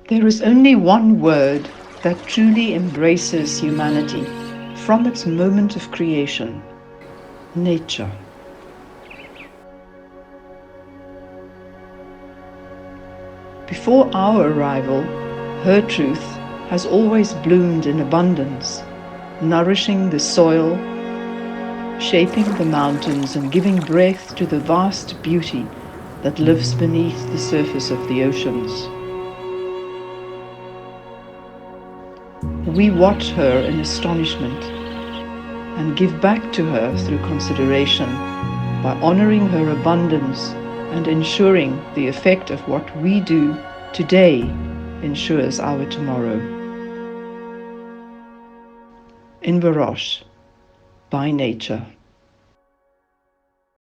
There is only one word that truly embraces humanity from its moment of creation: nature. Before our arrival, her truth has always bloomed in abundance, nourishing the soil, shaping the mountains, and giving breath to the vast beauty that lives beneath the surface of the oceans. We watch her in astonishment and give back to her through consideration by honoring her abundance and ensuring the effect of what we do today ensures our tomorrow. Inverroche by Nature.